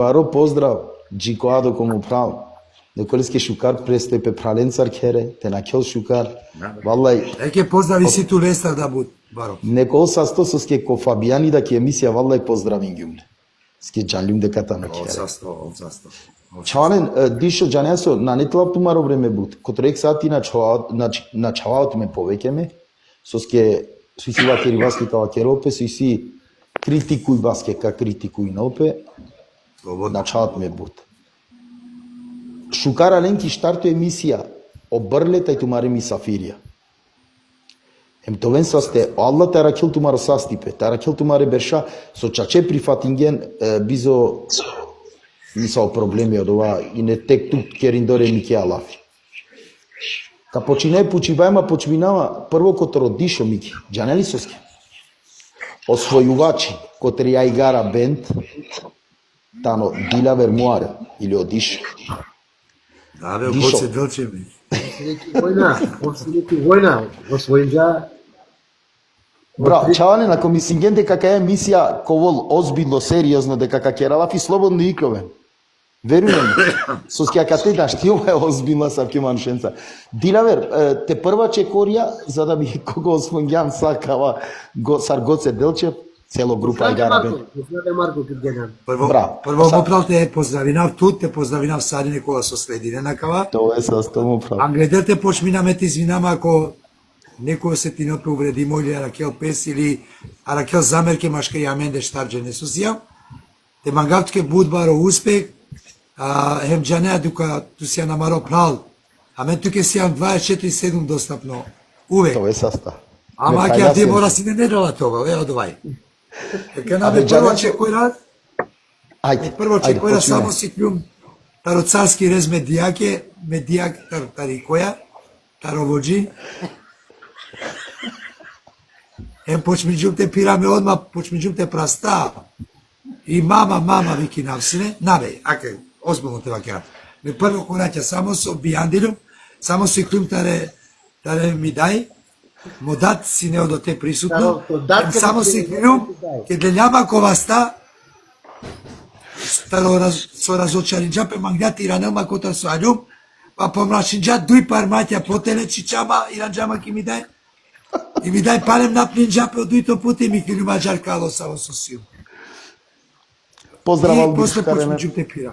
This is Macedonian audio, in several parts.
Paro pozdrav, Gikoado como prav. Nekoleske šukar prestepe pralencar kere, te na kel šukar. Vallahi. Eke pozdravi si tu lestar da bud, Baro. Neko sasto ske ko Fabiani da ki emisija vallahi pozdravim gümle. Ske canlüm de katana kere. Sasto. Çanen dişo caneso na netla tumaro vreme bud. Kotrek sati na çavaot me povekeme. Soske suisi vakeri vaske ka kerope, suisi kritikuj vaske ka kritikuj nope. Na çavat me bud. Шукара ленки штарто емисија обрлета и тумаре мисафирија. Товен састе Алла таракил тумаро састипе, таракил тумаре берша со чаче прифатинген бизо мисал проблеми од ова и не тек тук кериндоре мике алафи. Ка почине почиваема почминава прво котро дишо мики, джанели соске. Освојувачи котри ја игара бенд тано дилавер муаре или одиш. Da, bе, Goce Delče mi. Vojna, osvojiđa. Бра, чаване на комисингент дека е емисија ковол озбилно, сериозно, дека ка кералафи слободно икровен. Верувам. Со скјакате да шти ова е озбилна сапке маншенца. Дилавер, те прва чекорија, за да би кого освоњам сакава сар Гоце Делчев, цело група игара бе. Знаде Марко кад гедам. Прво му прав те поздравинав тут, те поздравинав Сари Никола со следине накава. Тоа е састо му прав. А гледате почминаме ти извинам ако некој се ти не повреди мој Аракел пес или Аракел замерке машка ја менде штарџе не сузијам. Те мангавтке будбаро успех, хем джанеа дука ту си ја намаро прал. А мен туке си јам 24/7 достапно. Увек. Тоа е саста. Ама ќе ти мора си не недела тоа, е од овај. Дека на прво чекојра. Ајде. Прво чекојра само си клюм таро царски рез медијак тарикоја, таровоџи. Почмиđum te pirame odmah, počmiđum te prasta. I mama viki navsine, nabej, ake, ozbiljno te vakera. Me prvo koraća samo so bijandilum, samo si klum tare mi daj, modat si neo do te prisutno, samo si klum, ke deljama kovasta, taro so razočarinđa pe mangjati iranelma kotar so aljum, pa pomrašinđa duj par matja potele čičama iranđama ki mi daj, и ми дај палем напнин джапе од дуито пути ми килу маđар кало само со сил. Поздрав Албиш. И после почнем те пира.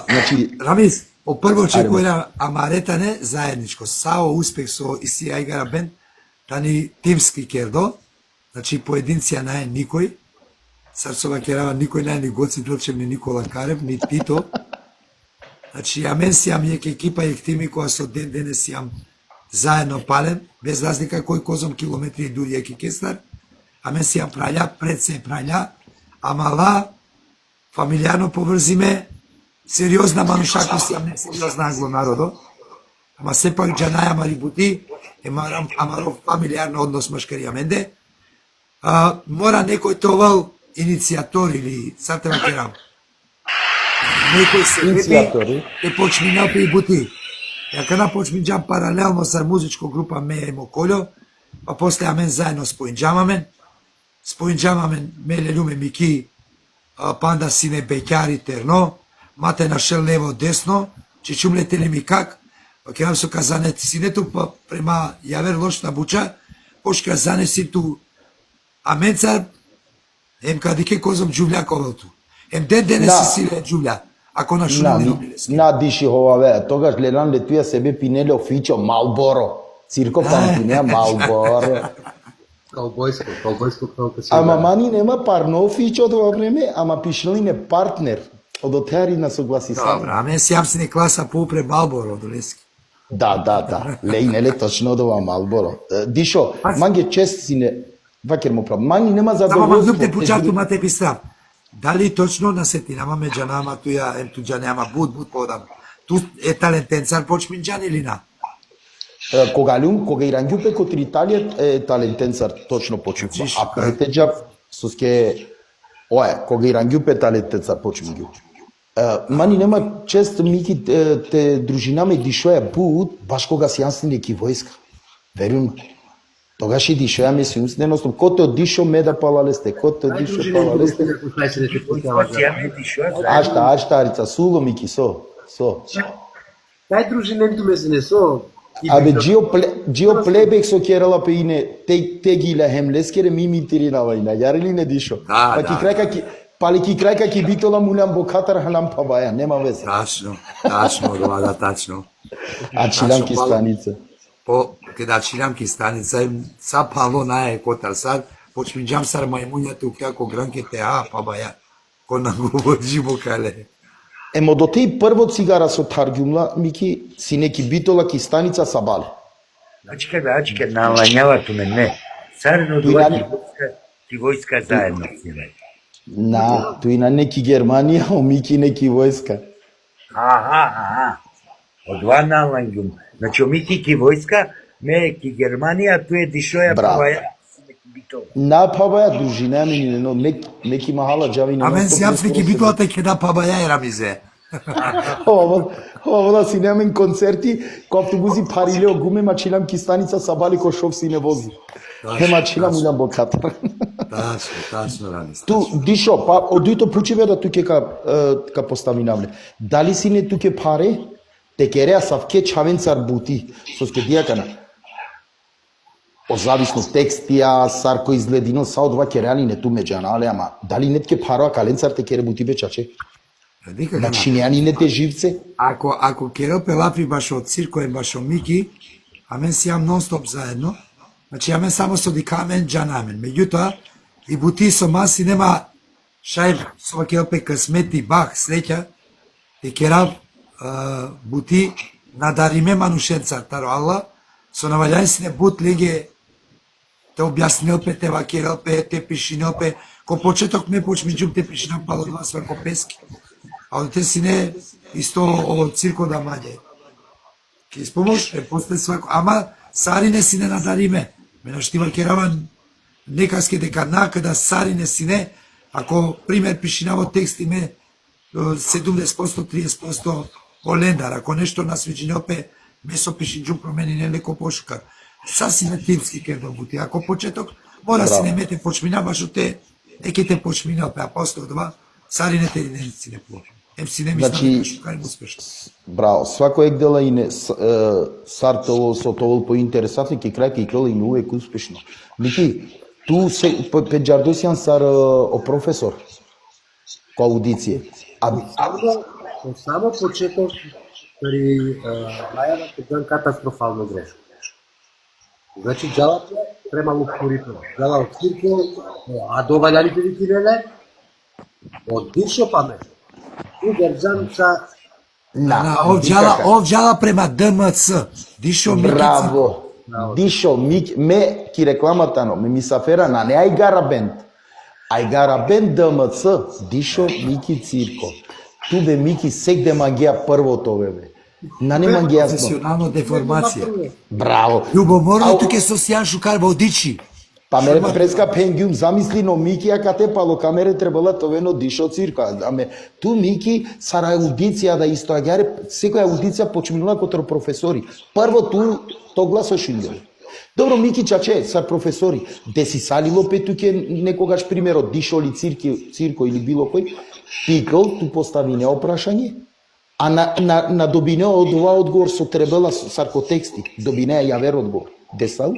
Значи, Рамис, прво чекоја амаретане заедничко. Сао успех со Исија игара бенд, тани тимски кердо, значи поединција не е никој. Сарцова керава никој не е ни Гоци Делчев, ни Никола Карев, ни Тито. Значи, ја мен си јам екипа и тими која со ден денес јам заедно палем, без разлика кој козом километри и дури еки кестар, а мен си ја праља, пред се праља, ама фамилијано поврзиме, сериозна манушако си ја не сериозна англо народо, ама сепак джанаја марибути, амаро фамилијарно однос машкарија менде, мора некој товал иницијатор или сатева керам, некој се лепи, е почминал при бути. Ја када почминџам паралелно со музичко група Меја и Моколјо, па после амен заедно споинџамамен Меле Люме Мики, Панда Сине Беќари Терно, Мате Нашел лево десно, Чичумле Телеми как, па кеам со казанет синето па према јавер лошта буча, пош казане си ту аменцар, ем кадике козом џувља ковелту. Ем ден денес си силе џувља. Ако на шуна не обилески. На диши ховаве, тогаш гледам летуја себе пинеле офичо Малборо. Цирко пампинеа Малборо. Каубојско каупе. Ама мани нема парно офичо од ова време, ама пишли не партнер. Од отеари на согласи сами. Добра, а мен си јам си не класа поупре Малборо од Олески. Да. Лејнеле точно од ова Малборо. Дишо, манге чест си не... Вакер му прав. Мани нема задоволство. Само мандуп те пучарту мате пистрам. Дали точно на сетинама меѓанама туја ем туџанема буд подам. Ту е талентенцар почминџан или на? Кога Иранѓупе котри Италија е талентенцар точно почува. А претеџа соске кога Иранѓупе талентенцар почминѓу. Мани нема чест мики те дружинаме дишоја буд баш кога си јансни неки војска. Верувам. Тогаш и дишо, ја мислам, усненостно, кото дишо ме да палалесте, кото дишо палалесте. Аштарица, суло мики, со. Кај дружиненту месене со... Абе, джио плебек со керала пе ине, те гиле хемлескере мими тиринава ина, јари ли не дишо? Да, Пали ки крајка ки битола мулям бокатар ханам пабаја, нема везе. Тачно, да, тачно. А чилам ки станица. Када чилам ки станица, са пало наe котар сар, почминџам сар мајмуњата укјако гранкете, пабаја, ко на говори бокале. Емо до теј прво цигара со таргјумла, мики, си неки битола ки станица сабале. Ачка, налањавато ме, не. Царно два ти војска заедно симе. Тој на неки Германија, о мики неки војска. Од два налањум. Значи, о мики ки војска, ме ки Германија, туе дишоја паваја. На пабаја дружина мене, но неки махала џави не. Амен сјапски ки битолата ќе да пабаја ерамизе. Ова си немен концерти, ко автобуси париле огуме, мачилам ки станица сабали ко шов си не вози. Мачилам улам бокатар. Тачно, Рамис. Ту, дишо, па, одуито пучеве да туке ка постави навле. Дали си не туке паре, те кереа савке чавен цар бути, соске дијакана. Озависно текстија, сар кој изгледино, са од ова кереали не ту меѓана, але ама, дали не тке пароа кален цар те кере бути бечаче? На чинеани не те живце? Ако керопе лапи баш од цирко баш од мики, амен си јам нон-стоп заедно, значи амен само со дикамен, джанамен. Меѓутоа, и бути со маси нема шај со керопе късмети, бах, среќа, и керав бути надариме манушенца, таро Аллах, со наваљање си не бут леге те објаснилпе, те вакерелпе, те пишинелпе, ко почеток ме почмиđum те пишинам пало два свако пески. А од те си не исто од цирко да маѓе. Ке испомош, после свако, ама сари не си не надариме. Мене штива кераван некаске дека накада сари не си не, ако пример пишинаво текст име 70%, 30% олендар, ако нешто на свиđinopе месо пишинđum промени не леко пошукар. Сасиме типски ке добути. Ако почеток, мора си не мете почмина, баш од те, неке те почмина, а после од два, сари не те не си не пло. Ем си не мислам дека шукарим успешно. Браво, свако ек дела и не сар тоа со тоа по интересатни ки крај ки клела и увек успешно. Мики, ту се пеџардосјан сар о професор ко аудиција. Само почеток при најавата ден катастрофално грешко. Значи джалата премалку курито. Джала од цирко, а доваљаните ви килеле, од дишо памет. И држан са... Ов джала према ДМЦ. Дишо мики. Браво. Дишо мики. Ме ки рекламатано, ме мисафера на не Ајгара бенд. Ајгара бенд ДМЦ. Дишо мики цирко. Ту бе мики сегде магија првото бе. На нема ги јасно. Професионална деформација. Браво. Љубоморно туке со Сјан Шукар во одичи. Па мере преска пенгјум замисли но Мики ја кате пало камере требала товено дишо цирка. Аме ту Мики сара аудиција да истоаѓаре секоја аудиција почминала котро професори. Прво ту то гласошиња. Добро Мики чаче сар професори. Деси салило петуке некогаш примерот дишо ли цирко или било кој пикал ту постави неопрашање. А на добинео од ова одговор со требала саркотексти. Добинеа јавер одговор. Десал?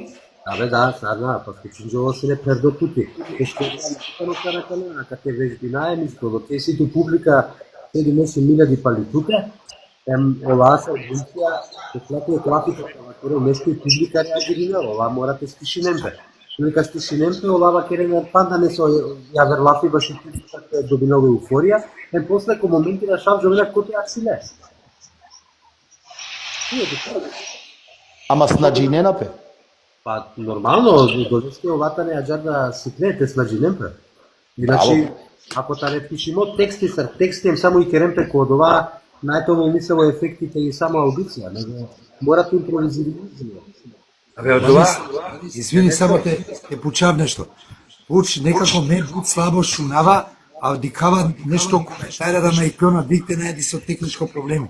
Абе да, сарна, па кичинџово се не пердопути. Ешто е каракана, каде вежбинае мисло, те си ту публика 7-8 палитуте, оваа се одбунција, секлако е клафика, каде нешто и публика реагирина, ова морате стишинемпе. Нека стишинемпе, оваа керена панда не со јавер лафи, баш и публика добинова еуфорија, после ко моменти на шав жовена коте аксиле. Ама снаџинена пе? Па нормално, додеске овата не аџар да сикнете снаџинемпе. Иначе, ако та не пишимо тексти сар текстием само и керемпе код ова, најтово мислево ефектите и само аудиција, него морате импровизирати. Абе, од ова, извини, само те пучав нешто. Уч, некако ме буд слабо шунава, а одикава нешто коментајра да најклона дикте најди со техничко проблеми.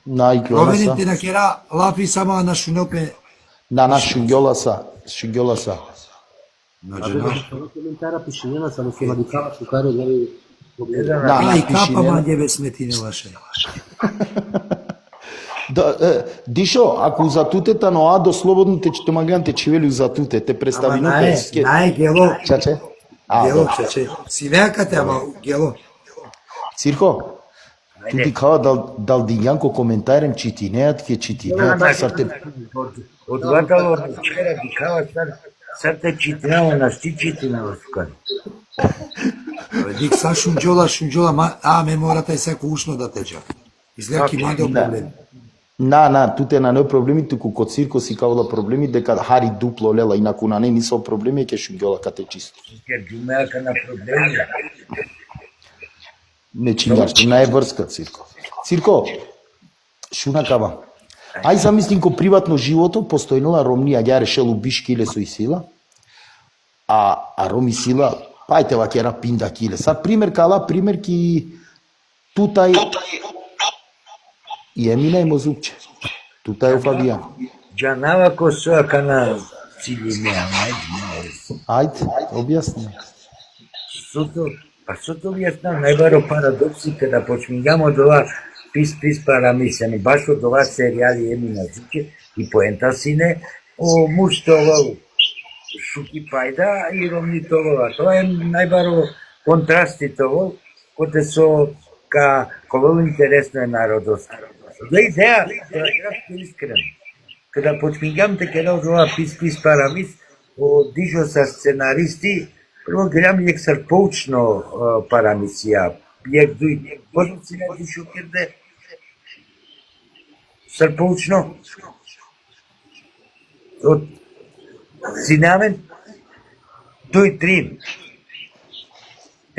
Најклона Промените на кера лапи само на шунелпе На шунгјоласа. Значи, Абе, коментара пишењена само се надикава шукари дали и капа мање бе сметине ваше. Дишо, ако за тутета но адо слободно те читомаган те чивели за туте, те представи Ама нај гело, Чаче? гело, чече. Синеакате, ама гело. Цирко, тути кава дал Дијанко коментарем читинеат ке читинеат, сарте Од ватало вчера ги кава сар те читинава на шти читинава шукари. Дик са шунџола, ме морате секо ушно да тече. Изгледа ки маде проблеми. туте на не проблеми, туку кod Цирко си кавала проблеми дека хари дупло лела, инаку на не мисла проблеми ке шунгјола кате чисто. Ке думеака на проблеми. Не чингаш, не е врска Цирко. Цирко, шуна кава. Ај замислим ко приватно живото, постојнала Ромнија ја решелу биш киле со и сила, а Роми сила, пајте ва кера пинда киле. Сад пример ки тутај и Емина и Мозупче. Тутај у Фабијан. Джанава ко соа кана цилинеа, Ајде, објасни. Сото објаснам најбаро парадокси када почнегамо од ова пис парамисани, баш од ова серијали Емина Зуке и поента сине, о муштово Шуки Пајда и Ромни Толова. Тоа е најбаро контраститово, коте со коло интересно е народост. За идеја, да е искрен. Када почнегам те кера од ова пис парамис, дишо са сценаристи, прво гледам јек сар поучно парамисија, јек дуј, потом си не дишо керде, сар поучно, од синамен, дуј трим.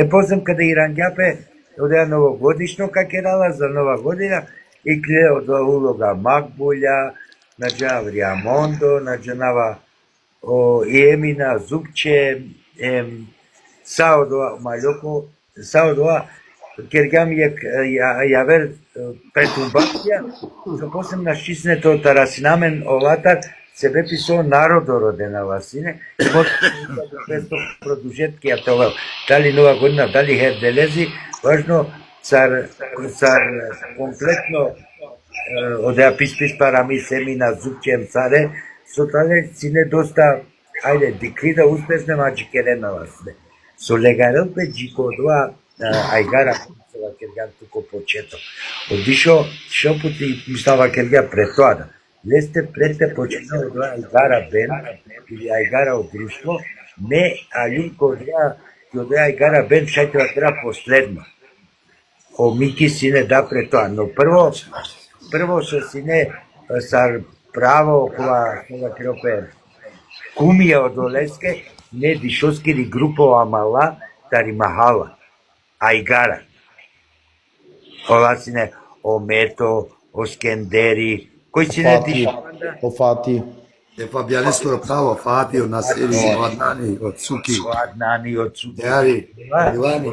После када Ирангјапе одеа новогодишно какерала за нова година и гледа од улога Макбуља, наđa Вриамондо, наđa Емина Зупче, Саодоа Маљоко, Саодоа Кергам јавер претумбација, запослем на шиснето од Тарасинамен Олатар, се бе писо народо родена Васине, песто продужетки ја тоа, дали нова година, дали херделези, важно цар комплетно одеа пис парамис Емина Зупчем царе, со тале сине доста, ајде, дикрида успешне маџикерена Васине. Со легарел бе джикодоа ајгара со Кергам туко почето. Одишо шопути мислава Кергам пред тоа да. Лесте прете почина од ајгара бен или ајгара од друштво, не алюко одеа ајгара бен шајтева тера последно. Мики сине да пред тоа, но прво со сине сар право кога кропе кумија од Олеске, не дишоскири групова мала, тари махала, ајгара. Ола сине Омето, Оскендери, кој сине дишаванда? Офати. Фабијане скоро право, Фати, од Насери, од Аднани, од Цуки. Од Цуки. Деари, Ивани.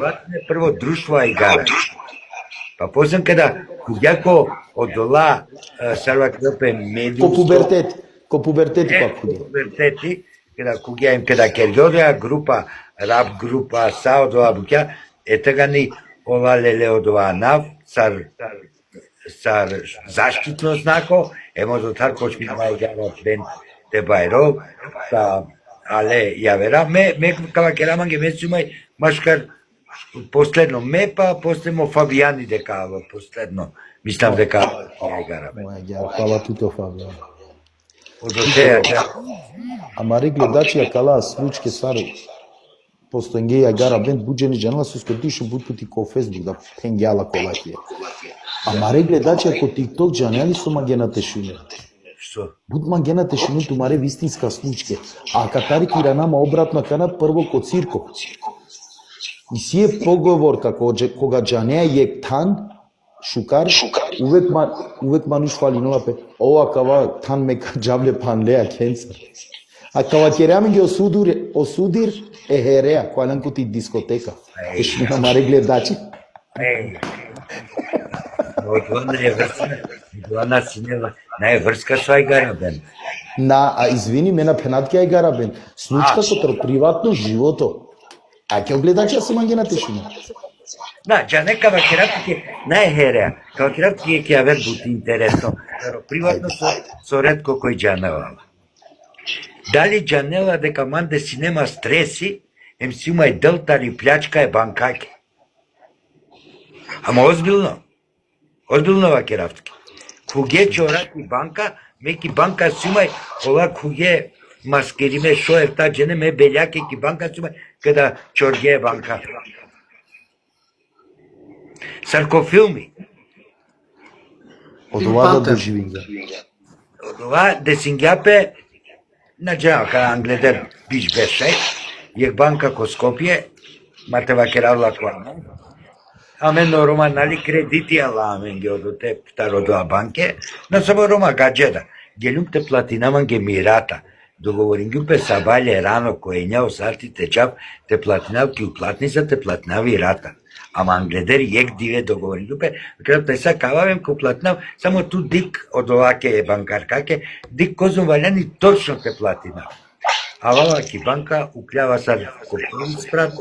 Прво друштво ајгара. Па после када куѓако од дола сарва кропе медиум... Ко пубертети пак куѓа. Пубертети, када кергодеа група, рап група, Саодоа буќа, така ни ова леле од ова нав, сар заштитно знако, може тар почминава ајгара бен де Бајров, але јавера, ме кава кераманге месумај, машкар последно ме, па после мо Фабијани дека последно, мислам дека ајгара бен. Кала туто Фабијани. Од отеја, Амари гледачија кала случке сари, постојнге ајгара бен, буџени джанала сускотишу бутпути ко Фейсбук, да пенгјала колакија. Амаре гледачија ко TikTok джанели со магената шуне. што? Буд магената шуне тумаре вистинска случке. А катари киранама обратно кана прво ко Цирко. И си е поговор како кога джанеа јектан, шукар, увек мануш фалинова пе, ова кава тан мека джавле панлеа кенцер. А кава кераме ги осудир е хереа, којалан кути дискотека. Ешмина маре гледачи. Тоа не е врска, тоа не е врска со ајгара бен. извини, ме на пенатки ај гарабен. Случка со приватно живото. А ќе огледача се манге на тешина. Да, джа нека вакератки не е хереа. Вакератки е ќе вер бути интересно. Приватно со ретко кој джанела. Дали джанела дека манде си нема стреси, ем си имај делтари плячка е банкаке. Ама озбилно. Озбилно вакератки. Куге чорати банка, меки банка си имај ола куге маскериме шо е та джене ме белјаке ки банка си имај када чорге банка. Саркофилми. Од ова да доживим го. Од ова десингјапе на джао када англедер биш беше, јек банка ко Скопје, мате вакеравла коа. Амен но Рома нали кредити аламен ги одоте птародоа банке, на само Рома гаджеда. Гелюмте платинаман ге мирата. Договорингюпе сабале рано коењао сартите чап те платинав ки уплатница те платнави рата. Ама англедер јек диве договорингюпе, кога те са кававем ко платнав, само ту дик од оваке банкаркаке, дик козум валяни точно те платинав. А валаки банка уклјава са копнин спрат,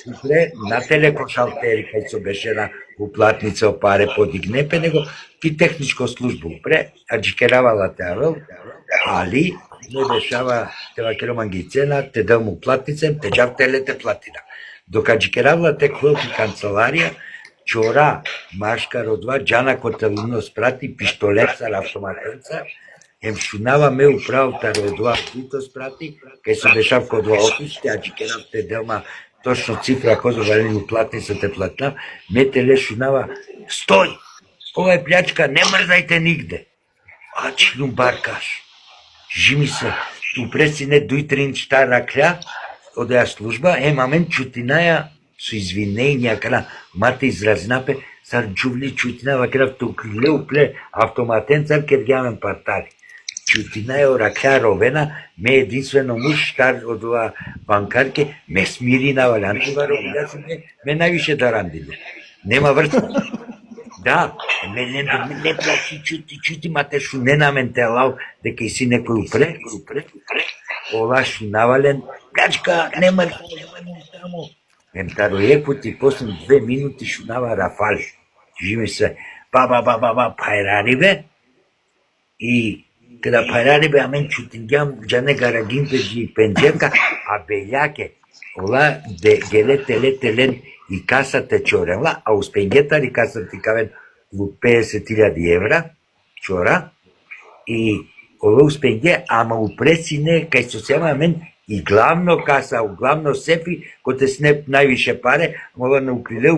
укле на телекошалтери, кај со беше на уплатница паре подигнепе, него ки техничко служба упре, а джикеравала теавел, али не дешава те вакероман ги цена, те дел му платницем, те джав теле те платина. Дока джикеравла те квилки канцеларија, чора, машка родва, джана котелино спрати, пиштолет са автоматенца, ем шунава ме управата родва, които спрати, кај се дешав код два офисте, а джикерав те делма точно цифра, козо валени уплатница те платна, ме теле шунава, стој, ова е плячка, не мрзајте нигде. А члум баркаш. Жими се, ту пресине дујтрин шта ракля, одеа служба, мамен чутинаја со извинења, кара мате изразнапе, сар джувли чутина, вакрав ту криле упле автоматен цар кергјамен партари. Чутинаја ракля ровена, ме единствено муж штар од ова банкарке, ме смири на валянтива ровина, ме највише дарандиле. Нема врска. Да, не плачи, чути, мате шунена мен те лав, дека и си некој упре, ова шунавален, плячка, нема таму. Емтаро епути, после 2 минути шунава Рафал. Жиме се, пайрариве, и када пайрариве, амен чутингјам, джане гарагинте джи пенџерка, а белјаке, ола, геле, и касата чорела, а успењетар и касата кавен 50.000 евра, чора, и ова успење, ама упресине, кај со сема мен, и главно каса, главно сефи, кој те снеп највише паре, ама не укриле,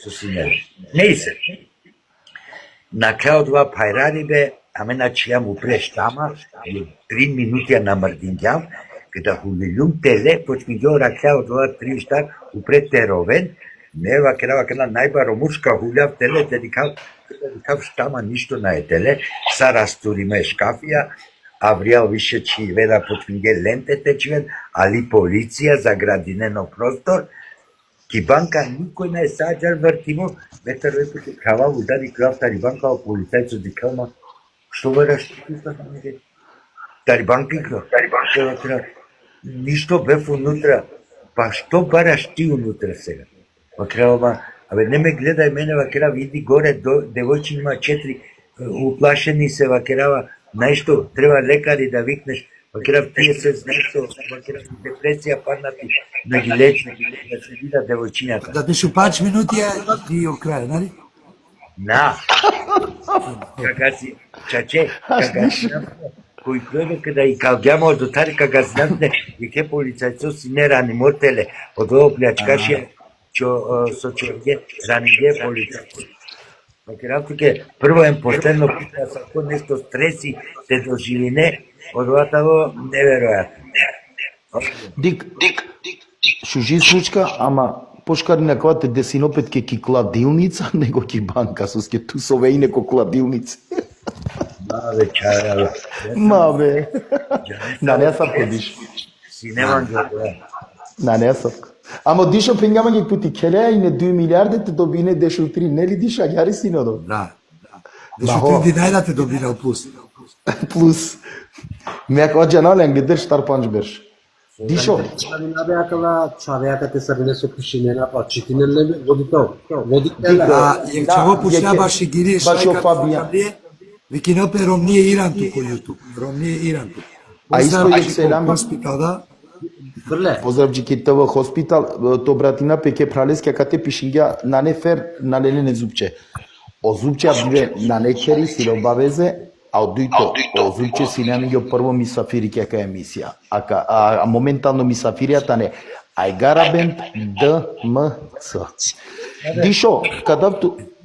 со синера. Не и се. На крај од ова пайрарибе, аме начијам упреш тама, 3 минути ја намрдинјам, када хулилум теле, почми ги ракја од ова 3 штар, упред теровен, не вакера најбаро мушка хуљав теле, те дикав штама ништо на е теле, са растуриме шкафија, Авријал више чиведа почми ги лентете чивен, али полиција за градинено простор, ки банка никој не е саđар вртимо, ветер вепите кавал, удари кравтари банка, а полицајцо дикалма, што вераш ти са на Тари банки кра, ништо бев унутра, па што бараш ти унутра сега? Вакрава, абе не ме гледај мене, вакрава, иди горе, девојче има 4, уплашени се, вакрава, најшто, треба лекари да викнеш, вакрава, тие се знајсо, вакрава, депресија паднати, да ги лечи, да се вида девојчињата. Да беше 5 минути и од крај, нали? На, кога си, чаче, кога си, кој гледа када и калѓамо од отари кога знатне и ке полицајцо си не рани мотеле од ово плячкашија со чорге раниге полицајцо. Макератуке прво ем последно пита са ко нешто стреси те доживи не, од оватаво неверојатно. Дик, шужи случка, ама пошкари на квате десинопет ке ки кладилница, него ки банка, соске ту сове и неко кладилница. Маве, чаја, Маве. На несавка диш. си немам гледа. На несавка. Ама дишо пенгама ги пути келеја и не 2 милиарди те добине дешо 3, нели диша, јари си нодо? Да. Дешо 3 динајда те добина плюс. Plus. Mek ocanalen gider ştarpanç bir. Dişo. Набеакала човекате се не со пишинена, па читинеле водител. Водителя. А јекчаво почна јеке- баш и гири баш шајка Фабијан. Викинопе Ромние Иран туку YouTube. Ромние Иран туку. А исто Поздрав, јек селам. Хоспитал, да. Фрле. Поздравджи ТВ хоспитал, то братина пеке пралеска кате пишингја на нефер на ленене зубче. О зубче биве на некери сиробавезе, а од дуито о зубче си немиѓо прво мисафири кека емисија. А моментално мисафиријата не Ајгарабент ДМЦ. Дишо, када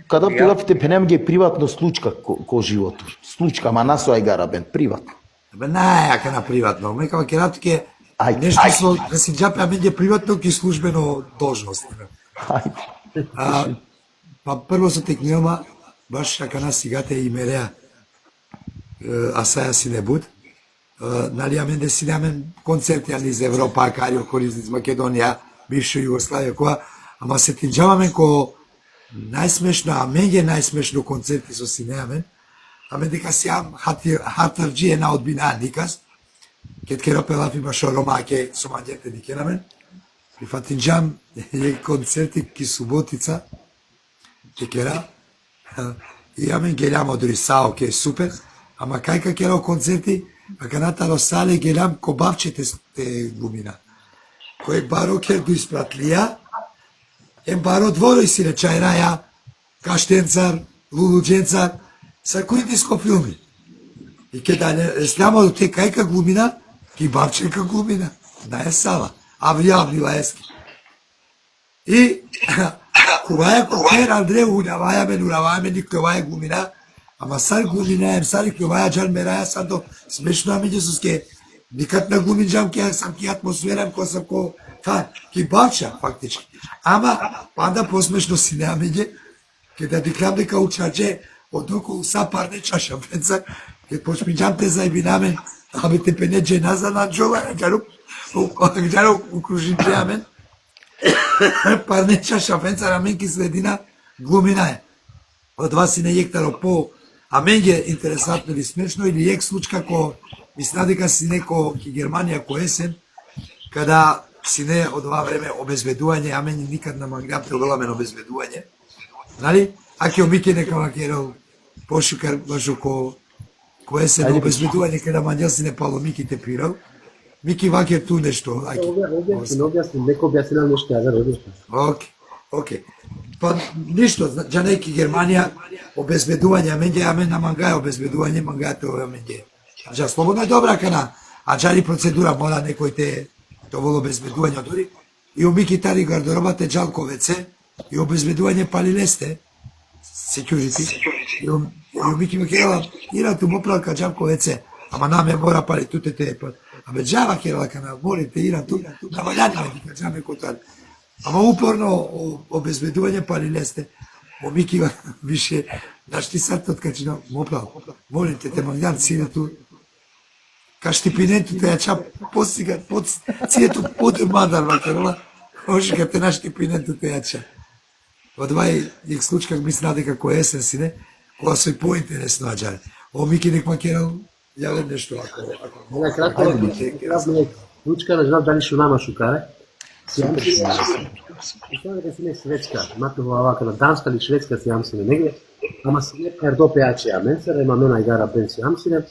тулавте пенемге приватно случка ко животот. Случка, ма насо Ајгарабент приватно. Бе најака на приватно. Мека вакератке Ајде, нешто ајде. со да си џапе аменѓе приватно ки службено должност. Ајде. Па прво со текнилма, баш како нас сигате и мереа, а саја си не буд. Нали аменде си неамен концерти низ Европа, карио кориз низ Македонија, бивша Југославија, која, ама се тинџаваме ко најсмешно, аменѓе најсмешно концерти со си неамен, аме дека си ам хатарджи една одбина никас, кет ке ропелафи башо ромаке со маѓете дикенамен, и фатинџам е концерти ки суботица, кера, и амен гелјам одри сао ке е супер, ама кајка кера концерти, аканата росале гелјам ко бавчете те гумина. Кој баро кер до испратлија, ем баро дворој си речај раја, Каштенцар, Лулуџенцар, са кои диско филми. И ке да слямо до те кајка глумина, ки бавченка глумина, да е сала, авли ески. И куваја кокер Андре уравајаме никој ваја глумина, ама сар глумина ем сар куваја джан мераја сандо смешно амиѓе суске никад на глумин джам ке сам ки атмосферам ко сам ко та ки бавча фактички. Ама панда посмешно си не амиѓе ке да диклам дека учаџе од околу са парне чаша пенца ке почми джам те зајбинаме ами те пене дженаза на джола джаро укружи джамен парне чаша пенца рамен ки следина глумина е. Од вас си не јектаро по а менге интересантно или смешно или јек случка ко мисля дека си неко ки Германија ко есен када си не од ова време обезбедување, а мене никад на мангам те обеламен обезбедување. Нали? А ке омике нека вакеро пошукар башо ко есен обезбедување када манџел си не пало мики те пирал. Мики вакер ту нешто. Објасни, некој објасни нешто, ја верувам. Океј. Па ништо, џанеки Германија обезбедување, амен на мангај обезбедување, мангајте аменѓе. Аџа слободно е добра кана, а џали процедура мора некој те доволо обезбедување одори. И омики тари гардеробате џалковеце и обезбедување палилесте, security. И омики ме керала, ира ту моплалка џалковеце, ама наме мора пали тутете. Абе џава керала кана, молите ира ту, на ваљани ме дика џаме котар. Ама упорно обезбедување палилесте. Омики више нашти сартот качина моплал. Молите те манган сина ту. Каштипиненту те јача посига под цието под мандар вакерла. Ошика те нашти пиненту те јача. Од вај јек случка мисля дека кој есен сине, кога се поинтересно аџаре. Омики нек макерал јавен нешто ако. На кратко, случка не знам дали што нама шукаре. Мислам дека си не шведска, матнува овака на данска или шведска си јамсине негде, ама си не пердо пејачи јаменсер, ема мена игара пенси јамсине,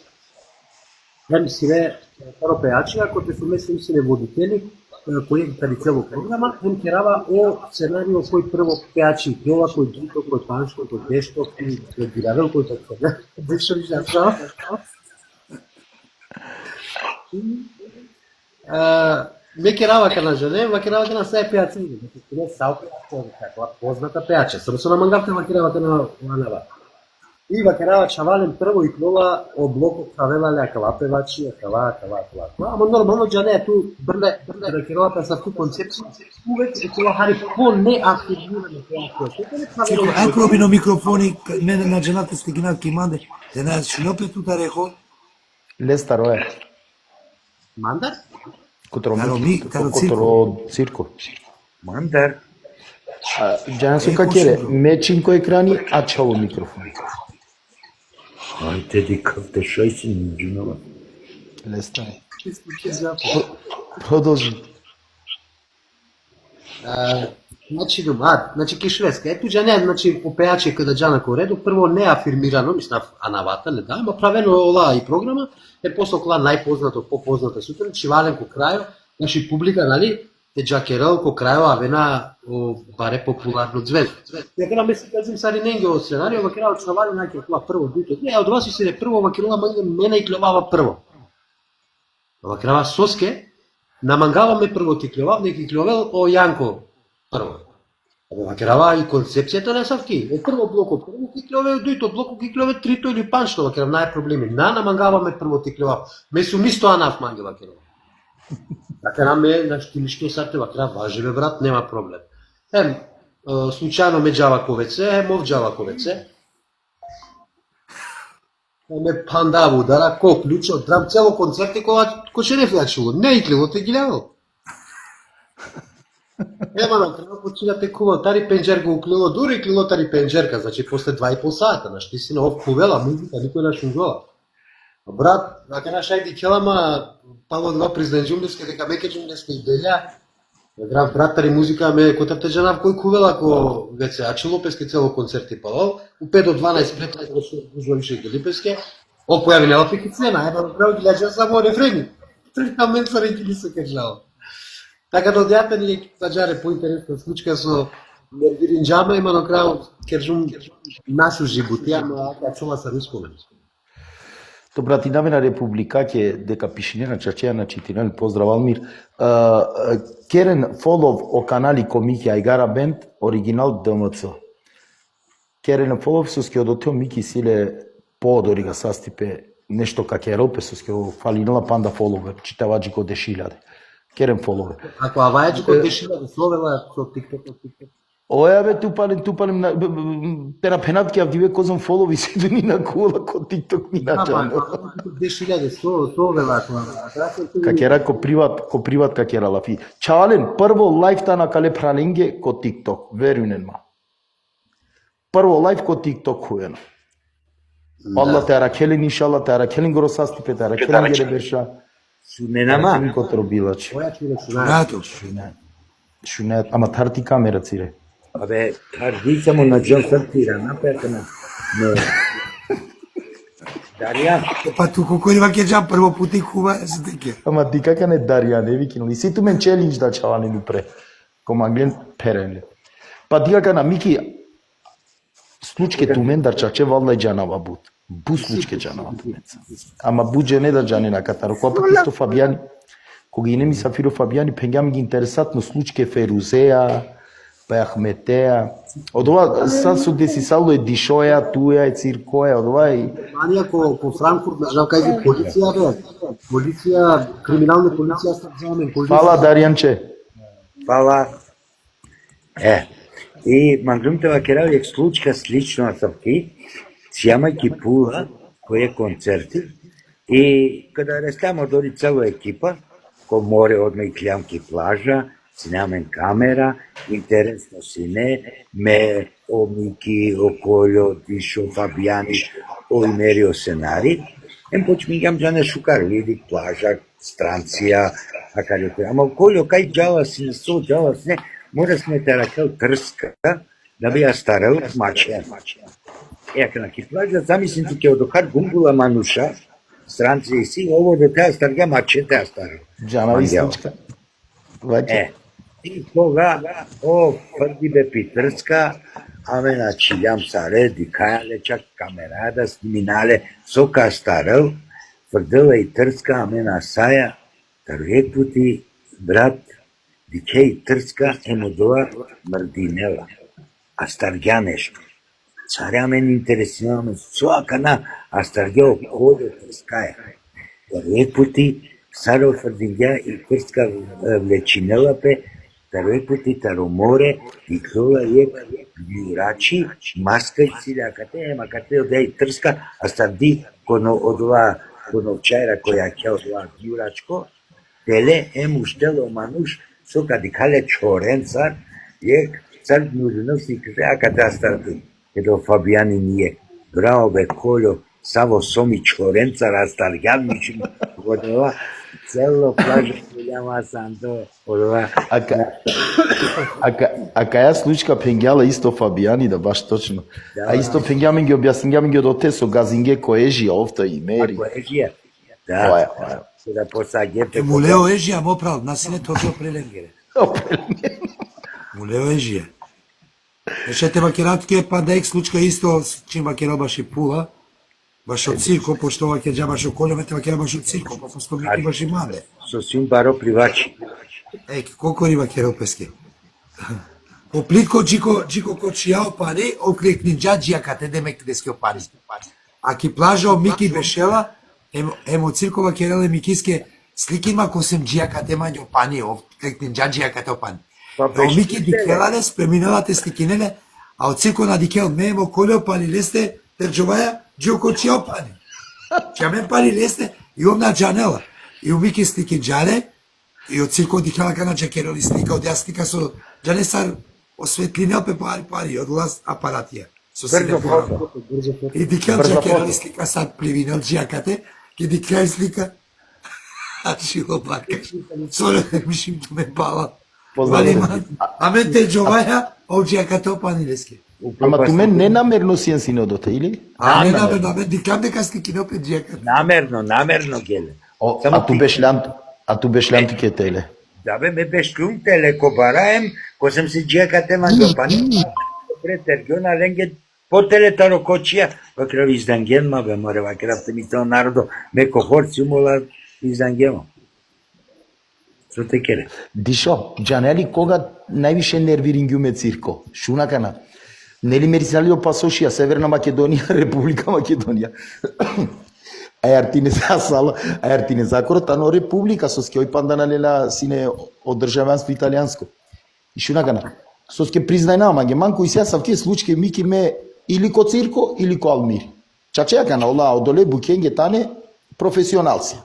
ем си не пердо пејачи, ако те су месим си не водители, кој е кади цело програма, ем керава о сценарио кој прво пејачи пјова, кој друго, кој паншко, кој дешто, кој гиравел, кој така да, дешто ли жашава. Веќе равака на жене, веќе равака на сај пејачи, дека не сао пејачи, каква позната пејача. Само со на мангавте веќе равака на Ланава. И веќе рава чавален прво и плова о блокот кавелале кала певачи, кала. Ама нормално џане ту брле веќе равака са ту концепција. Увек е тоа хари по не активирано пејачи. Ако робино микрофони, мене на џената сте гинат ки манде, дена шилопе тута рехо. Лестаро е. Мандар? Котро цирко. Мандар. Џансо какере, мечинко екрани, а чаво микрофон. Ајде дикавте шај си меѓунава. Лесно е. Истичи за Продолжи. Значи кишвеска. Ето джане, значи по пејаче каде джана коредо, прво не афирмирано, мислам анавата, не да, ама правено оваа и програма, после кола најпознато, попознато сутрин, Чивален ко крајо, значи публика, нали, те джакерал ко крајо, а вена баре популарно звезда. Дека на меси кажем сари ненге од сценарио, ова крајо Чивален најке кола прво дуто. Не, од вас се прво, ова кирила мене и клевава прво. Ова крајо соске, намангаваме прво ти клевав, неки клевел о Јанко прво. Ова крава и концепцијата на Савки. Од прво блоко прво киклове, дојто блоко киклове, трито или панчто, ова крав нај проблеми. Намангаваме прво киклова. Месу мисто анав мангава крава. Така наме на штилишке сате, ова крав важи бе брат, нема проблем. Случајно ме джава ковеце, мов джава ковеце. Ме пандаву, дара ко клучо, драм цело концерти ко ше не флячило. Не и клило те гилявал. Ема на крај почина текува, тари пенџер го уклило, дури клило тари пенџерка, значи после 2,5 сата, значи ти си на ов кувела музика, никој не шунгола. Брат, ако на шајди келама, пало два признан джумлевски, дека меке джумлевски иделја, грав брат тари музика ме котапте джанав кој кувела ко веце, а Челопески цело концерти палал, у 5 до 12 пред го више Липески, појави нела пикицена, еба направо ги леđa само рефрени. Трета менца ги се кажало. Така да одјате ни таджаре поинтересна случка со Нервиринџама, има на крај кержум нашу животија, но ја чула се рускоме. Добра, ти намена републикаќе дека пишинена чачеја на Читинел, поздрав Алмир. Керен фолов о канали комики Ајгара Бенд, оригинал ДМЦ. Керен фолов суске одотео Мики Силе поодори га састипе нешто каке ропе суске фалинала панда фолове, читаваджи го дешилјаде. Керен фолове. Ако авајаджи го дешилјаде словела со TikTok. Оја бе, тупалим, тера пенатки авдиве козом фолови се дуни на кула ко TikTok ми начано. Дешилјаде словела. Какера ко приват какера лафи. Чален, прво лайфта на кале праленге ко TikTok, верујнен ма. Прво лайф ко TikTok хуено. Allah te arakelen inşallah te arakelen grosasti te arakelen gere beşa. Суненама. Котро билач. Шунато. Шунет, ама тарти камера цире. Абе, тарди само на Джон Сартира, напетна. Не. Дарија. Па туку кој ваќе джа прво пути хува се деке. Ама ти кака не Дарија, не викино. И си ту мен челендж да чавани ми пре. Команглен перенле. Па ти кака на Мики случке ту мен дар чаче валлај джанава бут. Бу случке джанава ту мен. Ама бу джене да джане на Катаро. Кога пак исто Фабијани, кога и не ми Сафиро Фабијани, пенгам ги интересатно случке Ферузеја, па Ахметеја. Од ова сад со десисало е Дишоја, Туја, е Циркоја, од ова и... Манија ко Франкфурт, не знам кај ги полиција бе. Полиција, криминална полиција стат замен. Фала Дарјанче. Фала. И мангрумтева керавјек случка слично на Савки, сјамајки пула, кој концерти, и када рестамо дори цела екипа, ко море одме и клјамки плажа, снимамен камера, интересно сине, ме о Мики, о Колјо, Дишо, Фабијани, о Имерио сценари, почмигам джане шукар, види плажа, странција, ама Колјо кај джала сине, со джала сине, мора сме теракел трска, да би ја старал маче. Ека на киплажа, замислим ти ке одохар гумбула мануша, странција и си, ово до теа старга маче теа старал. Джанави случка. И тога, фрди бе Питрска, аме на чилјам саре, дикајале чак камерада, сниминале, сока старал, фрдела и трска, аме на саја, тарвек пути, брат, дике и трска, емудоа мрдинела, а старгја нешто. Царја мен интересираме, соака на, а старгја околе трскаја. Тарвек пути, саро фрдиња и трска влечинела пе, тарвек пути таро море, и крола ек јурачи, маска и силјакате, ема кате оде и трска, а старди коно одова, коно вчајра која ќе одова јурачко, теле уштело мануш, сока дикале чорен цар, ек цар нужнов си каже, а кате старди, едо Фабијани ние, браво бе Колјо, Саво Сомич Хоренца Растарган мишим водова цело плажо Јама Санто одова. А каја случка пенгјала исто Фабијани да баш точно. А исто пенгјами ги објаснјами ги од со газинге коежија овта и мери. Коежија. Ова Да. Сега посаѓете. Мулео ежија мопрал, насине точно преленгере. Мулео ежија. Ешете макератке па да случка исто чим макера баш и пула. Баш од цирко, пошто ова ќе џабаш околјаме, те макера баш од цирко, па посто ми баш и мале. Со син баро привачи. Колко риба ќе ропеске? По плитко джико кочијао пари, окрекни джаджија кате демек деске пари. А ки плажа Мики Бешела, емо циркова кереле Микиске сликима косем джија кате мањо пани, окрекни джаджија кате опани. Мики дикелалес преминалате сликинеле, а од цирко на дикел мемо колјо пани лесте, терџоваја, джио кочијао пани. Чамен пани лесте, и овна джанела. И у Мики слики джале, и од цирко дикела кана джакерели слика, од јас слика со джанесар осветлинел пе пари, од лас апаратија. Со сине порано. И дикел джакерели слика сад пливинел джиакате, ке дикел слика, а шило бакаш. Соре мишим ту ме пала. А мен те джоваја, од джиакате опани леске. Ама ту мен ненамерно си синодоте, или? А ненамерно, а мен дикам дека сликинел пе джиакате. Намерно геле. А ту беш лям ке теле. Да бе, ме беш лум теле ко бараем, ко сам си джекате мањо пани. Претергиона ренге по телетаро кочија, вакрав издангенма бе море, вакрав ми тоа народо, меко хорци умола издангенма. Со те кере. Дишо, джанели кога највише нервирингјуме цирко? Шунакана. Нели мерисалио пасошија, Северна Македонија, Република Македонија. Ајартине закорот, ано Република, со ски ој панданалела сине одржаванство италијанско. И шунакана. Со ски признајна, мање манко и сега сав тие случаи мики ме или ко цирко, или ко Алмири. Чачејакана, ола, одоле букенге тане, професионалси.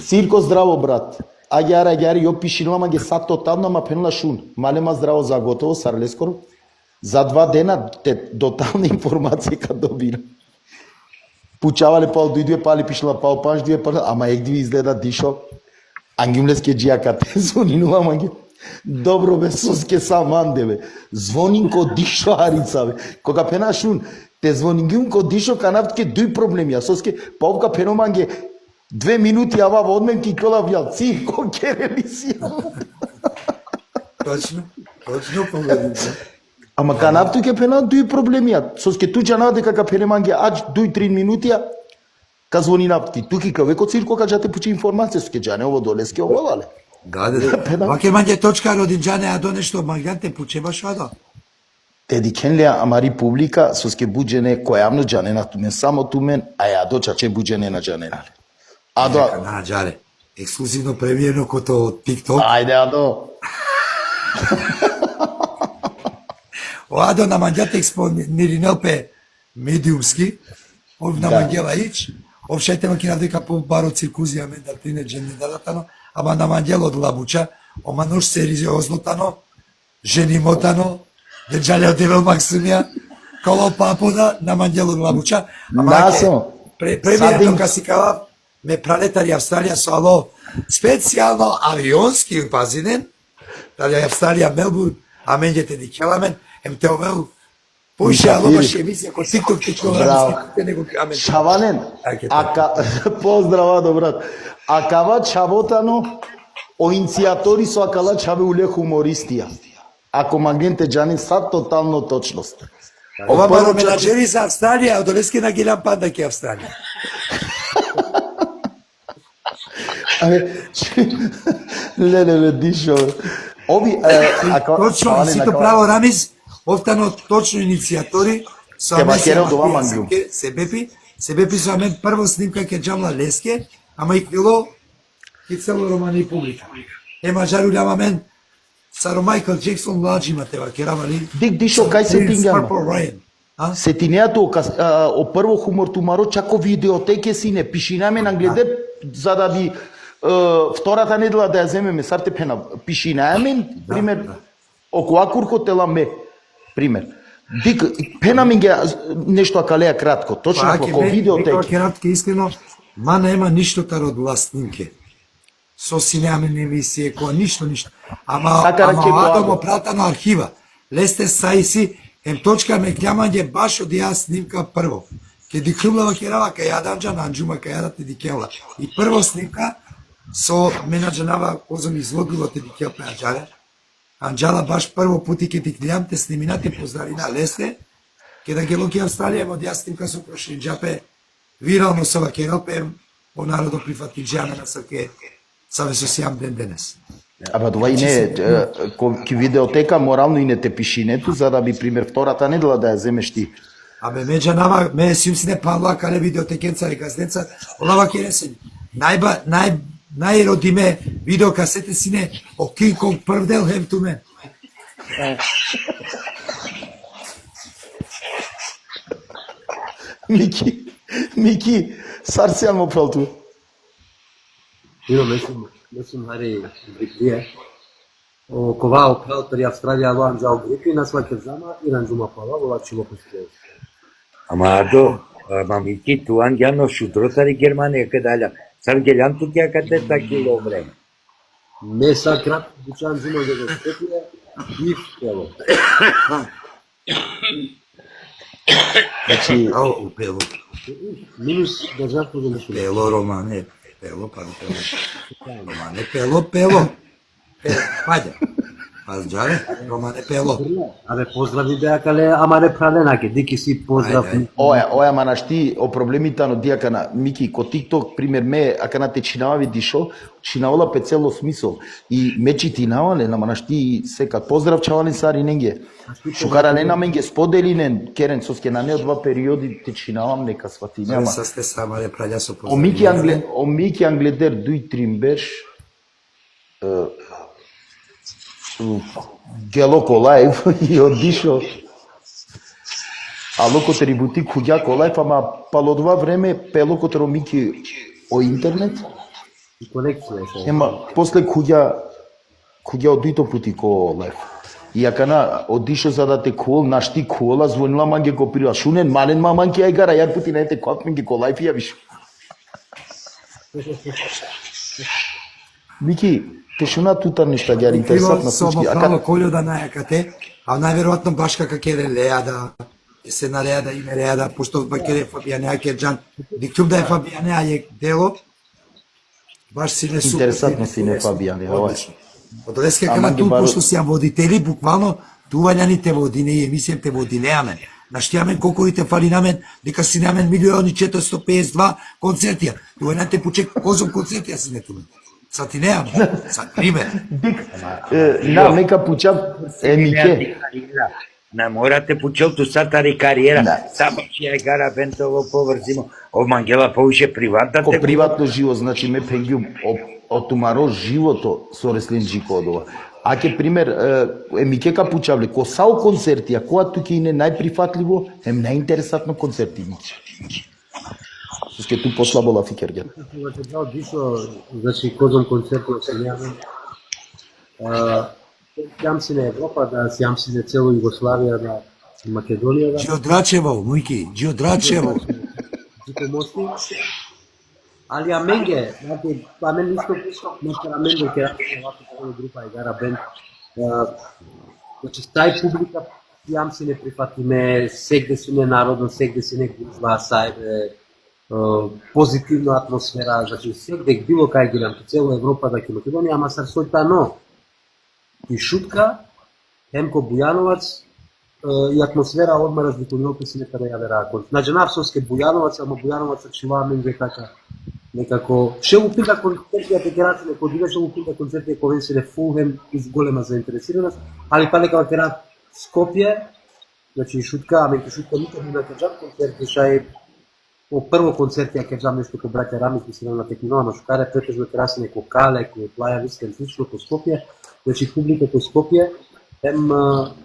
Цирко здраво, брат. Аѓари, ја пишила, мање сад тотално, ма пенула шун. Малема здраво за готово, сарлескоро. За 2 дена, те тотална информација кад добира. Пучавале па дојдуе пали пишла па опаш дуе па ама егдиви изгледа дишо ангимлеске джиакате звонинува мање добро бе соске саманде бе звонинко дишо арица бе кога пенашун те звонингинко дишо канавтке дуј проблеми а соске па овка пеноманге 2 минути ава одмен ки кола вјал цирко керелисија. Точно погледам. Ама канавту ке пена дуј проблемија. Соске ту джана дека ка пенеманге ач дуј 3 минутија ка звони нафти. Туки ка веко цирко ка джате пучи информација ске джане ово долеске оволале. Да. Ваке мање точка родин джане а до нешто маганте пучеба шадо. Те дикенле амари публика соске буџене којавно джане на тумен само тумен а ја до чаче буџене на джане. Адо. На джаре. Ексклузивно премиено кото TikTok. Ајде адо. Оадо на мањата експониринел пе медиумски, ов на мањела ич, ов шајте макина дека по баро циркузија мен да тине джени дадатано, ама на мањело од лабуча, ома нош сериознотано, женимотано, деджале од девел максимија, коло папода на мањело од лабуча, ама премиерно ка си кава, ме пралетари Австралија со ало, специјално авионски пазинен, дали Австралија Мелбурн, а мен ќе те дикеламен, те овел поише алобаш емисија кој TikTok ти чувам него камен. Шаванен. Поздрава до брат. Акава чаботано о иницијатори со акала чаве уле хумористија. Ако магенте джани сад тотално точност. Ова баро менаџери за Австралија, од Олески на Гилан Панда ке Австралија. Леле, дишо. Ови, точно, сито право Рамиз, офтано точно иницијатори, со амен се бепи со амен прво снимка ке джамла Леске, ама и квило и цело романи и публика. Ема жару ляма мен, саро Майкл Джексон младжима тева керавали. Дишо, кај се пингама? Сетинеато о прво хумор тумаро, чако видеотеке си не пишинаме на гледе, за да би втората недела да ја земеме сарте пена. Пишинаеме, пример, около акурко теламе, пример. Дик, пена ми ги нешто акалеа кратко, точно како видеотеки. Кратко искрено, ма нема ништо тародла снимке. Со синеамен емисија, која ништо. Ама Адамо прата на архива. Лесте сајси, точка ме кјамање баш од ја снимка прво. Ке ди хрумлава керава, кај јаданджа, на анджума, кај јадате ди кела. И прво снимка, со менаджанава, козом излогило те ди кел пеаджале. Анджала баш прво пути ке ти гледам те сниминати поздравина лесте, ке да ги локи Австралија, од ја снимка со прошли джапе, вирално со вакерал пеем, о народо прифати джаме на саке, саве со сијам ден денес. Аба това и не е, ки видеотека морално и не те пишинето, за да би пример втората недела да ја земеш ти. Абе меѓанава, ме сим си не панла кале видеотекенца и газденца, олава ке ресен. Најродиме видеокасете сине, о King Kong прв дел хем ту мен. Miki, sarsijan mu praltu. Io mislim hari Biblije. O kovao pelter i Австралија лоан жао грипи на сваке зама и ранжума пала вола чило пустео. Ама Мики, туан јано шутротари Германија кадаля. Сар гелјан ту тја кате таки ломре. Не са крат бучан жума за да степија биф пело. Значи, Ау, пело. Минус държавко за нещо. Пело, Романе. Пело, па пело. Романе, пело. Паѓа. Паз джаре, Романе, пело. Абе, поздрави беа кале, ама не праленаке, дики си поздрав. Оја манаш ти о проблемите на дијакана Мики ко TikTok пример ме акана те чинава дишо, чинавала пе цело смисол и мечи ти навале на манаш ти сека поздрав чавали сари ненге. Шукара не на менге споделинен керен соске на не два периоди те чинавам нека свати нема. Са сте сама ле праља со О Мики Англедер дуј тримбеш Гелоко лайв и одишо. А локо терибути куѓа колајф, ама пало два време пелоко теромики о интернет. И колекција. Ема после куѓа одито пути ко лайф. И акана одишо за да те кол, нашти кола, звонила манге копирува. Шунен мален маманки ај гара, јар пути најте коп менге ко лайф ја виш. Мики, те шуна тута нешта ги интересатна случки. Само колјо да најакате, а најверојатно баш како ке леа да се налеа да име леа да пошто бакере Фабијане Акерџан, дикјум да е Фабијане аје дело. Баш си не супер. Интересатно си не Фабијане, ова. Од леска кога ту пошто си ја водители, буквално тувањаните води, не емисијите води неамен. Наштиамен колковите фали на мен, дека си намен 1.452 концертија. Тувањаните почек козом концертија си не тумен. Са ти неам, са пример. На, нека пучам Мике. На морате пучелту сатари кариера. Само ќе гара бентово поврзимо. О мангела поуше приватна. Ко приватно живот, значи ме пенгјум отумаро живото со Реслинџико одова. А ке пример, Мике ка пучавле, ко сао концертија, која туки не најприфатливо, најинтересатно концерти Мике. Ске ту послабола фикерѓа. Дал дишо, значи козом концертот се јавам. Јам си на Европа, да си јам си на цело Југославија, да Македонија, да. Џиодрачево, мујки, Џиодрачево. Дiko мости. Ali a менге, знаете, а мен исто на менге ќе работи оваква група и гара бенд. Значи тај публика јам си не прифатиме, сегде си не народно, сегде си не гужва, сајбе, позитивна атмосфера, значи сегде било кај гидам, по цела Европа да ке Македонија, ама сарсојта но. И шутка, Емко Бујановац, и атмосфера одма разликувалку си некаде ја вераа. Значи навсоске Бујановац, ама Бујановац чува менге така некако ше го пита концертија те кераци некој дига ше го пита концертија кој се фулхем из голема заинтересираност, али па нека кера Скопје, значи шутка, ама и шутка никој не накажам концерти шај по прво концертија кажам нешто ко браќа Рамис мислам на текнова на шукаре претежно кераси неко Кале, кој Плаја Вистен слично по Скопје, значи публика по Скопје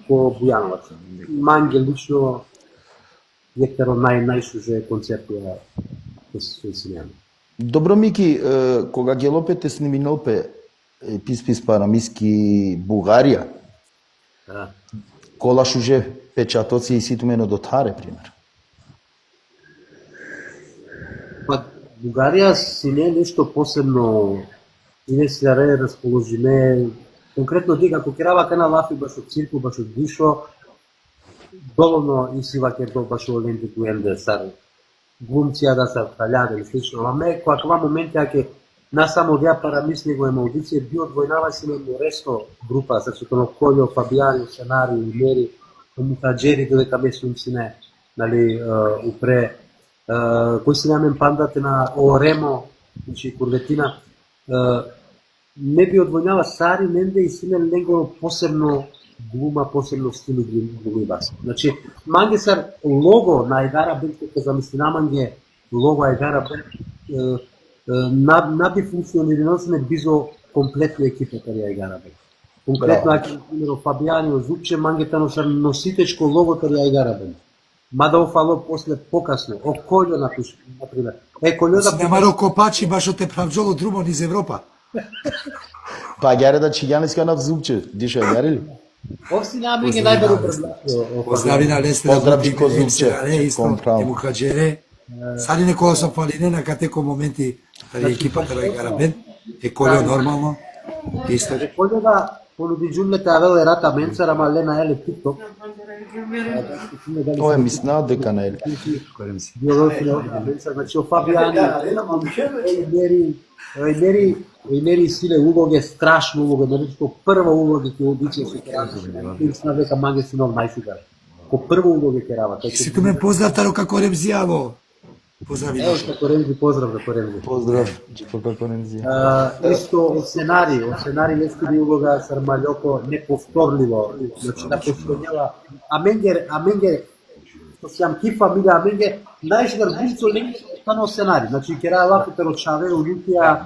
по Бујановац. Манге лично јектеро најшуже концертија кој се нема. Добро Мики, кога гелопете сниминолпе пис-пис парамиски Бугарија, Да. Колаш уже печатоци и ситу мено дотаре, пример. Па, Бугарија си не е нешто посебно, и не се ре расположиме, конкретно ти како керава кана лафи баш од цирку, баш од дишо, доволно и си вакердо баш од ленте дуенде сар глумција да се фаљаде и слично, ама ме која това моменти аке на само дја парамисли го емаудиција би одвојнава си на ресто група, со Колјо, Фабијани, Сенари, Мери, Мухаджери, додека место си не, нали, упре, кој си намен пандате на Оремо, значи Курветина, не би одвојнава Сари, Менде и сине него посебно глума, посебно стили глуми бас. Значи, мангесар лого на Ајдара Бен, кога замисли наманге лого Ајдара Бен, наби функционирано бизо комплетно екипата на Ајдара Бен. Конкретно, ако пример Фабијани, Зупче, мангетано са носитечко логото на Ајдара Бен. Мада офало после покасно, о Колјо напише, например. Колјо да Немаро копачи баш од те правджоло друмо низ Европа. Па гјаре да чијаниска на взупче, дишо гјаре ли? Овси нами ги најберо предлагао. Поздрави на Лестер. Поздрав Джико Зупче. Исто, Мухаджере. Сади некоја сам фалине на катеко моменти тари екипата на Ајдара Бен. Колјо нормално. Исто. Колјо да понуди джунлете авеле рата менцара, ама лена еле TikTok. Ова мислеа дека не е. Значи, о Фабијани, Мери силе улоге, страшно улоге, наречко прва улоге ке обича се керава. Мисна дека манге си нов најсугар. Ко прва улоге керава. Си туме поздрав таро како Ремзијаво. Поздрави. Како Ремзи, поздрав како Ремзи. Поздрав, Джико како Ремзи. Исто од сценари лески би улога Сармаљоко неповторливо. Значи, да постојава. Аменгер, сам ки фамилија Аменгер, најшдар бицо ленги стано сценари. Значи, кераа лапите од Шаве, Олимпија,